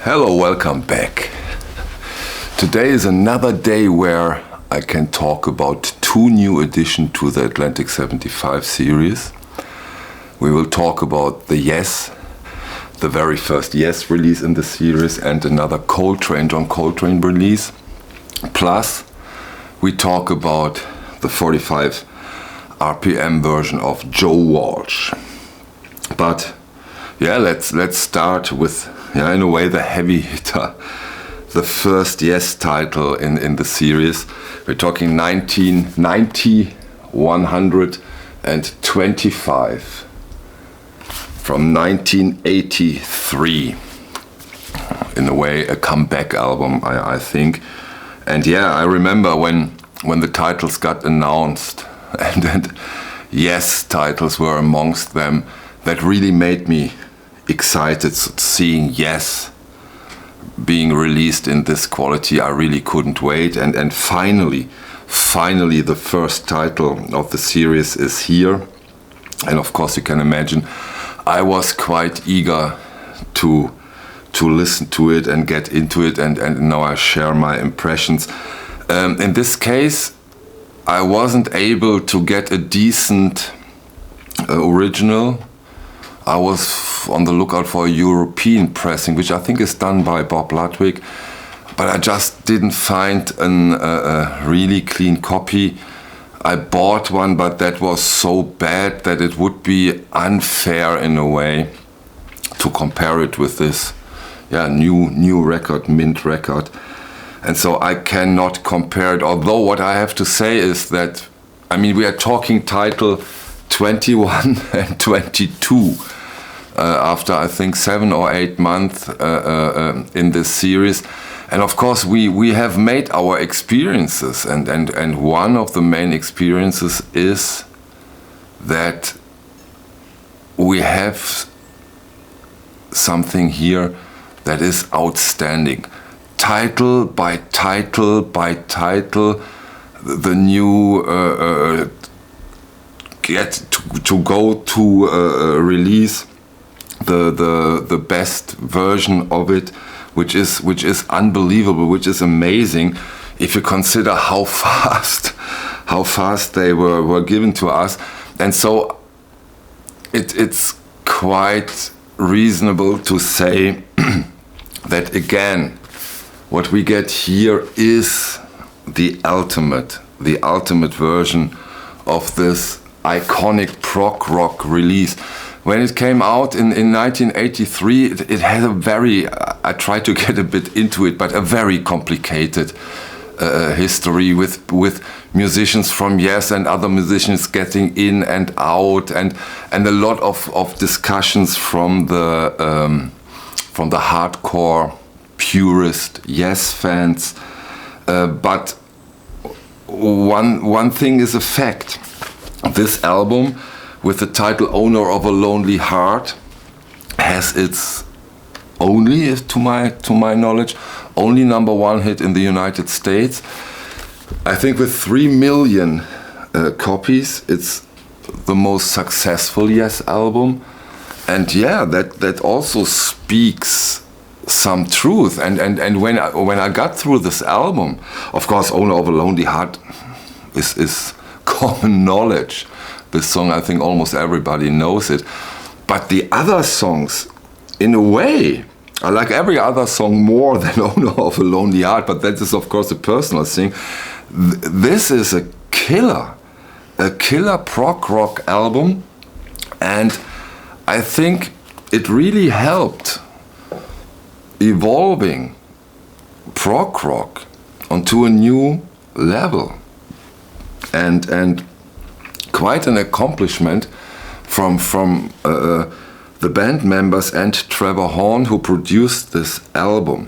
Hello, welcome back. Today is another day where I can talk about two new additions to the Atlantic 75 series. We will talk about the Yes, the very first Yes release in the series, and another John Coltrane release. Plus, we talk about the 45 RPM version of Joe Walsh. But yeah, let's start with, in a way, the heavy hitter. The first Yes title in the series. We're talking 1990, 125 from 1983. In a way, a comeback album, I think. And yeah, I remember when the titles got announced and Yes titles were amongst them, that really made me excited. Seeing Yes being released in this quality, I really couldn't wait. And finally, the first title of the series is here. And of course, you can imagine, I was quite eager to listen to it and get into it, and now I share my impressions. In this case, I wasn't able to get a decent original. I was on the lookout for a European pressing, which I think is done by Bob Ludwig, but I just didn't find a really clean copy. I bought one, but that was so bad that it would be unfair in a way to compare it with this new record, mint record. And so I cannot compare it, although what I have to say is that, we are talking title 21 and 22 after I think 7 or 8 months in this series. And of course we have made our experiences, and one of the main experiences is that we have something here that is outstanding. Title by title by title, the new release the best version of it, which is unbelievable, which is amazing if you consider how fast they were given to us. And so it's quite reasonable to say that again, what we get here is the ultimate version of this iconic prog rock release. When it came out in 1983, it had I tried to get a bit into it, but a very complicated history with musicians from Yes and other musicians getting in and out, and a lot of discussions from the hardcore purist Yes fans. But one thing is a fact. This album, with the title Owner of a Lonely Heart, has its only, to my knowledge, only #1 hit in the United States. I think with 3 million copies, it's the most successful Yes album. And yeah, that also speaks some truth. And when I got through this album, of course, Owner of a Lonely Heart is common knowledge. This song, I think almost everybody knows it. But the other songs, in a way, I like every other song more than Owner of a Lonely Heart, but that is of course a personal thing. This is a killer prog rock album, and I think it really helped evolving prog rock onto a new level. And quite an accomplishment from the band members and Trevor Horn, who produced this album.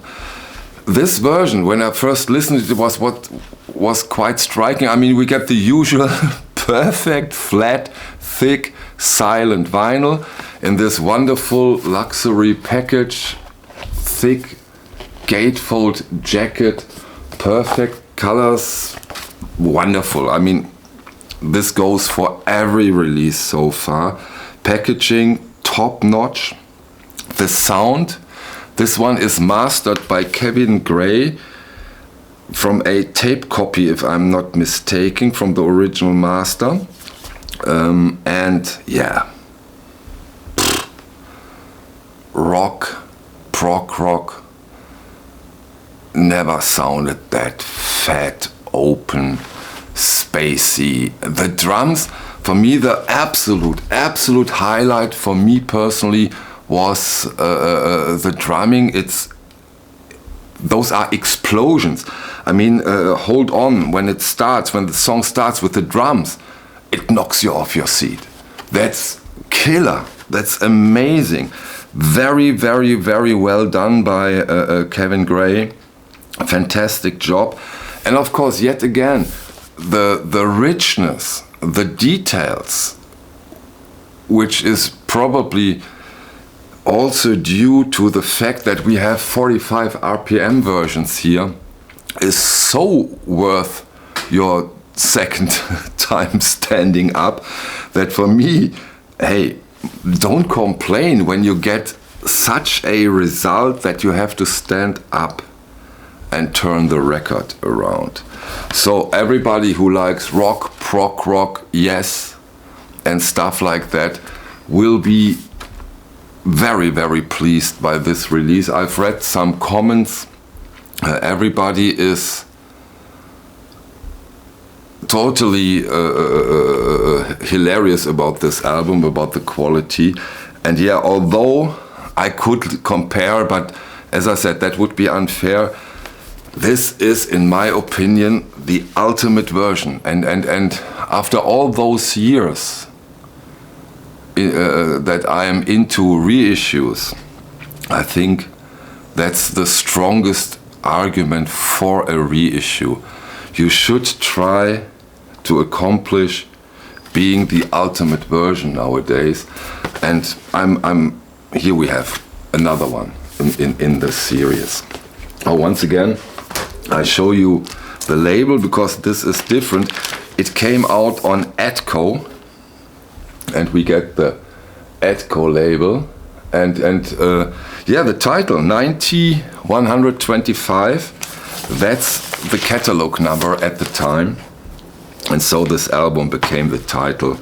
This version, when I first listened, it was what was quite striking. We get the usual perfect, flat, thick, silent vinyl in this wonderful luxury package, thick gatefold jacket, perfect colors, wonderful. This goes for every release so far. Packaging top notch. The sound This one is mastered by Kevin Gray from a tape copy, if I'm not mistaken, from the original master. And yeah, rock, prog rock, never sounded that fat, open, spacey. The drums, for me, the absolute highlight for me personally was the drumming. Those are explosions. I mean, hold on, when the song starts with the drums, it knocks you off your seat. That's killer. That's amazing. Very, very, very well done by Kevin Gray. Fantastic job. And of course, yet again, the richness, the details, which is probably also due to the fact that we have 45 RPM versions here, is so worth your second time standing up, that for me, hey, don't complain when you get such a result that you have to stand up and turn the record around. So everybody who likes rock, prog rock, yes, and stuff like that will be very, very pleased by this release. I've read some comments. Everybody is totally hilarious about this album, about the quality. And yeah, although I could compare, but as I said, that would be unfair. This is, in my opinion, the ultimate version. And after all those years that I am into reissues, I think that's the strongest argument for a reissue. You should try to accomplish being the ultimate version nowadays. And I'm here we have another one in this series. Once again, I show you the label because this is different. It came out on Atco, and we get the Atco label, and yeah, the title 90-125. That's the catalog number at the time, and so this album became the title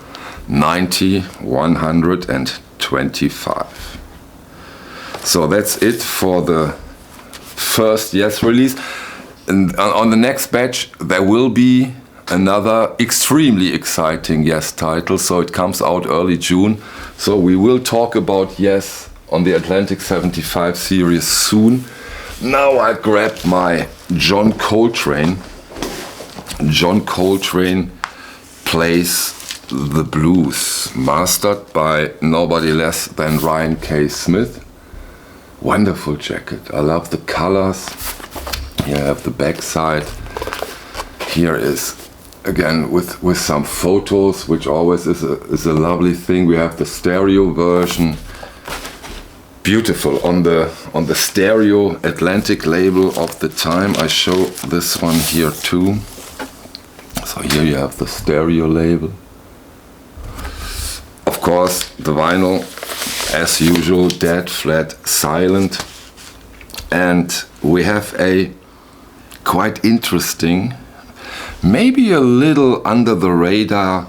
90-125. So that's it for the first Yes release. And on the next batch there will be another extremely exciting Yes title, so it comes out early June. So we will talk about Yes on the Atlantic 75 series soon. Now I grabbed my John Coltrane. John Coltrane Plays the Blues, mastered by nobody less than Ryan K. Smith. Wonderful jacket. I love the colors. Here I have the back side. Here is again with some photos, which always is a lovely thing. We have the stereo version. Beautiful on the stereo Atlantic label of the time. I show this one here too. So here you have the stereo label. Of course, the vinyl, as usual, dead, flat, silent. And we have a quite interesting, maybe a little under the radar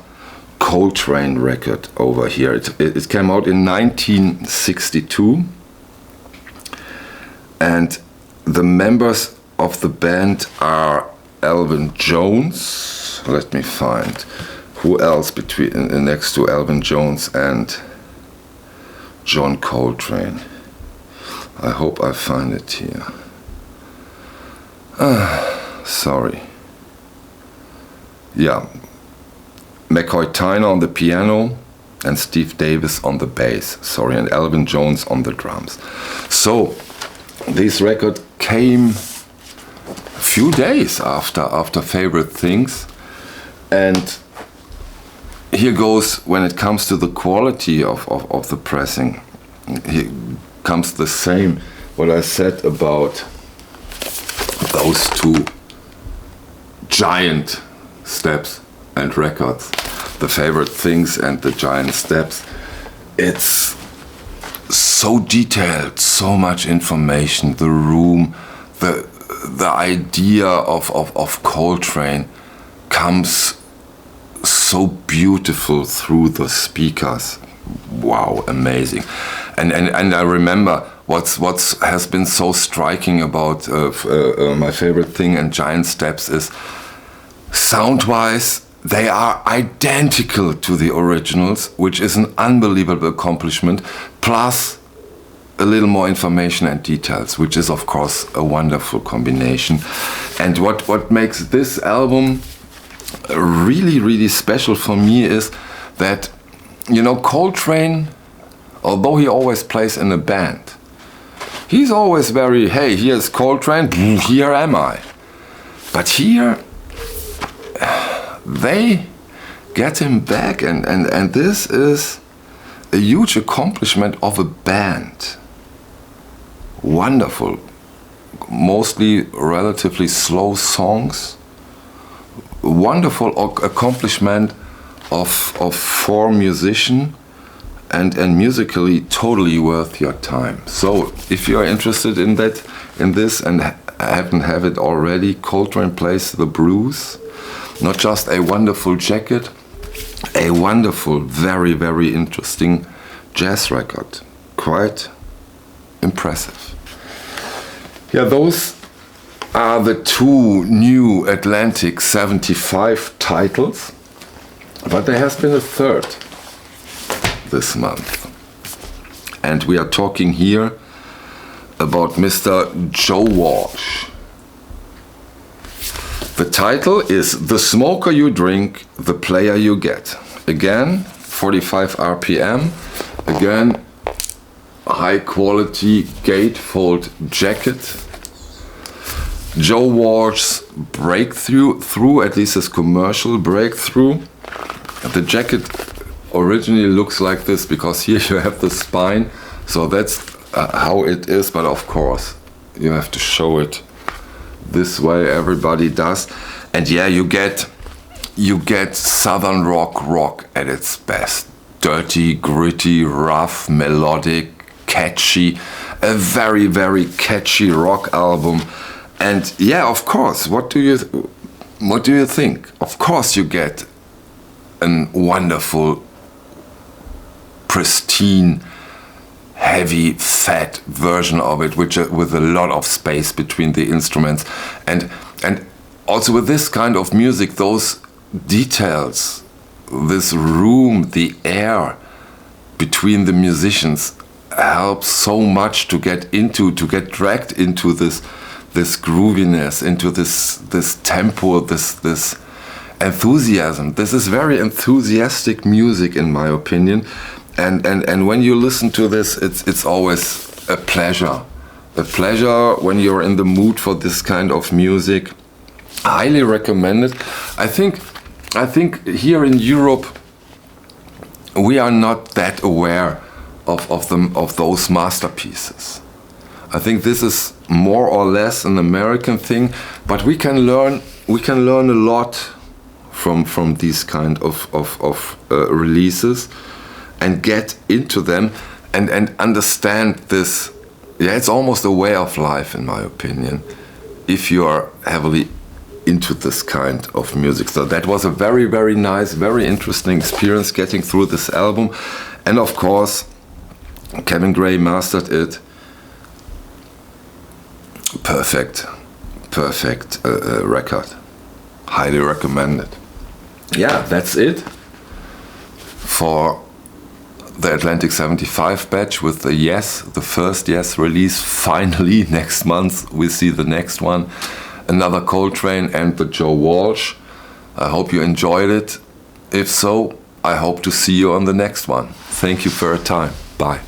Coltrane record over here. It came out in 1962. And the members of the band are Elvin Jones. Let me find who else next to Elvin Jones and John Coltrane. I hope I find it here. Sorry. Yeah. McCoy Tyner on the piano and Steve Davis on the bass. Sorry, and Elvin Jones on the drums. So this record came a few days after Favorite Things, and here goes when it comes to the quality of the pressing. Here comes the same what I said about those two giant steps and records, the Favorite Things and the Giant Steps. It's so detailed, so much information. The room, the idea of Coltrane comes so beautiful through the speakers. Wow, amazing. And I remember what's has been so striking about my favorite thing and Giant Steps is sound-wise they are identical to the originals, which is an unbelievable accomplishment, plus a little more information and details, which is of course a wonderful combination. And what makes this album really, really special for me is that, you know, Coltrane, although he always plays in a band, he's always very, hey, here's Coltrane, here am I. But here, they get him back, and this is a huge accomplishment of a band. Wonderful, mostly relatively slow songs. Wonderful accomplishment of four musicians, and musically totally worth your time. So if you are interested in this and haven't have it already, Coltrane Plays the Blues. Not just a wonderful jacket, a wonderful, very, very interesting jazz record. Quite impressive. Yeah, those are the two new Atlantic 75 titles, but there has been a third this month. And we are talking here about Mr. Joe Walsh. The title is The Smoker You Drink, The Player You Get. Again, 45 RPM. Again, high quality gatefold jacket. Joe Walsh's breakthrough, at least his commercial breakthrough. The jacket originally looks like this because here you have the spine, so that's how it is, but of course you have to show it this way, everybody does. And yeah, you get Southern rock at its best. Dirty, gritty, rough, melodic, catchy, a very, very catchy rock album. And yeah, of course, what do you think? Of course you get a wonderful, pristine, heavy, fat version of it, which with a lot of space between the instruments, and also with this kind of music, those details, this room, the air between the musicians helps so much to get dragged into this grooviness, into this tempo, this enthusiasm. This is very enthusiastic music, in my opinion. And when you listen to this, it's always a pleasure. A pleasure when you're in the mood for this kind of music. Highly recommend it. I think here in Europe we are not that aware of those masterpieces. I think this is more or less an American thing, but we can learn a lot from these kind of releases. And get into them and understand this. Yeah, it's almost a way of life, in my opinion, if you are heavily into this kind of music. So that was a very, very nice, very interesting experience getting through this album. And of course, Kevin Gray mastered it. Perfect record. Highly recommended. Yeah, that's it for the Atlantic 75 batch with the first Yes release. Finally, next month we see the next one, another Coltrane and the Joe Walsh. I hope you enjoyed it. If so, I hope to see you on the next one. Thank you for your time. Bye.